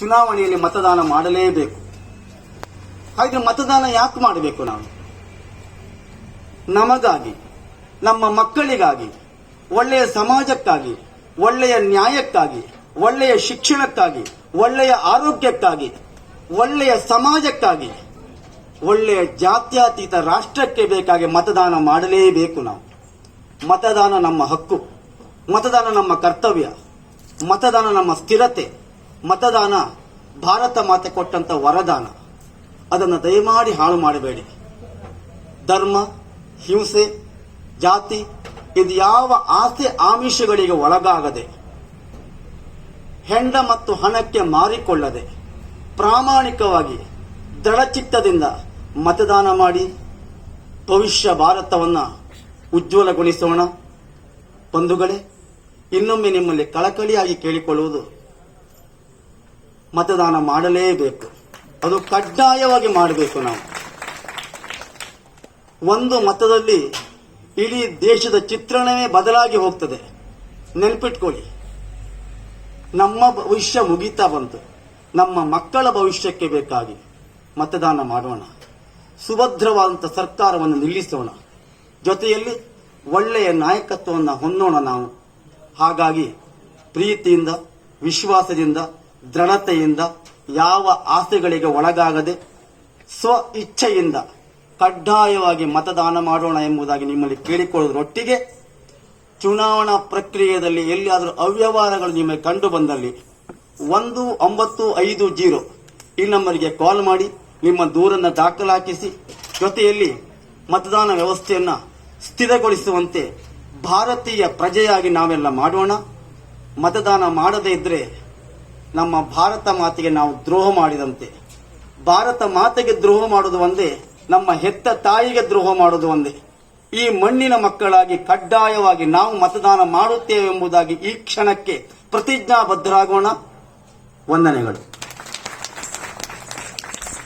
ಚುನಾವಣೆಯಲ್ಲಿ ಮತದಾನ ಮಾಡಲೇಬೇಕು. ಹಾಗೆ ಮತದಾನ ಯಾಕೆ ಮಾಡಬೇಕು? ನಾವು ನಮಗಾಗಿ, ನಮ್ಮ ಮಕ್ಕಳಿಗಾಗಿ, ಒಳ್ಳೆಯ ಸಮಾಜಕ್ಕಾಗಿ, ಒಳ್ಳೆಯ ನ್ಯಾಯಕ್ಕಾಗಿ, ಒಳ್ಳೆಯ ಶಿಕ್ಷಣಕ್ಕಾಗಿ, ಒಳ್ಳೆಯ ಆರೋಗ್ಯಕ್ಕಾಗಿ, ಒಳ್ಳೆಯ ಸಮಾಜಕ್ಕಾಗಿ, ಒಳ್ಳೆಯ ಜಾತ್ಯತೀತ ರಾಷ್ಟ್ರಕ್ಕೆ ಬೇಕಾಗಿ ಮತದಾನ ಮಾಡಲೇಬೇಕು. ನಾವು ಮತದಾನ ನಮ್ಮ ಹಕ್ಕು, ಮತದಾನ ನಮ್ಮ ಕರ್ತವ್ಯ, ಮತದಾನ ನಮ್ಮ ಸ್ಥಿರತೆ, ಮತದಾನ ಭಾರತ ಮಾತೆ ಕೊಟ್ಟಂತ ವರದಾನ. ಅದನ್ನು ದಯಮಾಡಿ ಹಾಳು ಮಾಡಬೇಡಿ. ಧರ್ಮ, ಹಿಂಸೆ, ಜಾತಿ ಇದು ಯಾವ ಆಸೆ ಆಮಿಷಗಳಿಗೆ ಒಳಗಾಗದೆ, ಹೆಂಡ ಮತ್ತು ಹಣಕ್ಕೆ ಮಾರಿಕೊಳ್ಳದೆ, ಪ್ರಾಮಾಣಿಕವಾಗಿ ದೃಢಚಿತ್ತದಿಂದ ಮತದಾನ ಮಾಡಿ ಭವಿಷ್ಯ ಭಾರತವನ್ನು ಉಜ್ವಲಗೊಳಿಸೋಣ. ಬಂಧುಗಳೇ, ಇನ್ನೊಮ್ಮೆ ನಿಮ್ಮಲ್ಲಿ ಕಳಕಳಿಯಾಗಿ ಕೇಳಿಕೊಳ್ಳುವುದು, ಮತದಾನ ಮಾಡಲೇಬೇಕು. ಅದು ಕಡ್ಡಾಯವಾಗಿ ಮಾಡಬೇಕು. ನಾವು ಒಂದು ಮತದಲ್ಲಿ ಇಡೀ ದೇಶದ ಚಿತ್ರಣವೇ ಬದಲಾಗಿ ಹೋಗ್ತದೆ. ನೆನ್ಪಿಟ್ಕೊಳ್ಳಿ, ನಮ್ಮ ಭವಿಷ್ಯ ಮುಗೀತಾ ಬಂತು. ನಮ್ಮ ಮಕ್ಕಳ ಭವಿಷ್ಯಕ್ಕೆ ಬೇಕಾಗಿ ಮತದಾನ ಮಾಡೋಣ. ಸುಭದ್ರವಾದಂಥ ಸರ್ಕಾರವನ್ನು ನಿಲ್ಲಿಸೋಣ. ಜೊತೆಯಲ್ಲಿ ಒಳ್ಳೆಯ ನಾಯಕತ್ವವನ್ನು ಹೊಂದೋಣ ನಾವು. ಹಾಗಾಗಿ ಪ್ರೀತಿಯಿಂದ, ವಿಶ್ವಾಸದಿಂದ, ದೃಢತೆಯಿಂದ, ಯಾವ ಆಸೆಗಳಿಗೆ ಒಳಗಾಗದೆ ಸ್ವ ಇಚ್ಛೆಯಿಂದ ಕಡ್ಡಾಯವಾಗಿ ಮತದಾನ ಮಾಡೋಣ ಎಂಬುದಾಗಿ ನಿಮ್ಮಲ್ಲಿ ಕೇಳಿಕೊಳ್ಳುವುದರೊಟ್ಟಿಗೆ, ಚುನಾವಣಾ ಪ್ರಕ್ರಿಯೆಯಲ್ಲಿ ಎಲ್ಲಿಯಾದರೂ ಅವ್ಯವಹಾರಗಳು ನಿಮಗೆ ಕಂಡು ಬಂದಲ್ಲಿ 1950 ಈ ನಂಬರಿಗೆ ಕಾಲ್ ಮಾಡಿ ನಿಮ್ಮ ದೂರನ್ನು ದಾಖಲಾಕಿಸಿ, ಜೊತೆಯಲ್ಲಿ ಮತದಾನ ವ್ಯವಸ್ಥೆಯನ್ನು ಸ್ಥಿರಗೊಳಿಸುವಂತೆ ಭಾರತೀಯ ಪ್ರಜೆಯಾಗಿ ನಾವೆಲ್ಲ ಮಾಡೋಣ. ಮತದಾನ ಮಾಡದೇ ಇದ್ರೆ ನಮ್ಮ ಭಾರತ ಮಾತೆಗೆ ನಾವು ದ್ರೋಹ ಮಾಡಿದಂತೆ. ಭಾರತ ಮಾತೆಗೆ ದ್ರೋಹ ಮಾಡೋದು ಒಂದೇ, ನಮ್ಮ ಹೆತ್ತ ತಾಯಿಗೆ ದ್ರೋಹ ಮಾಡೋದು ಒಂದೇ. ಈ ಮಣ್ಣಿನ ಮಕ್ಕಳಾಗಿ ಕಡ್ಡಾಯವಾಗಿ ನಾವು ಮತದಾನ ಮಾಡುತ್ತೇವೆ ಎಂಬುದಾಗಿ ಈ ಕ್ಷಣಕ್ಕೆ ಪ್ರತಿಜ್ಞಾಬದ್ಧರಾಗೋಣ. ವಂದನೆಗಳು.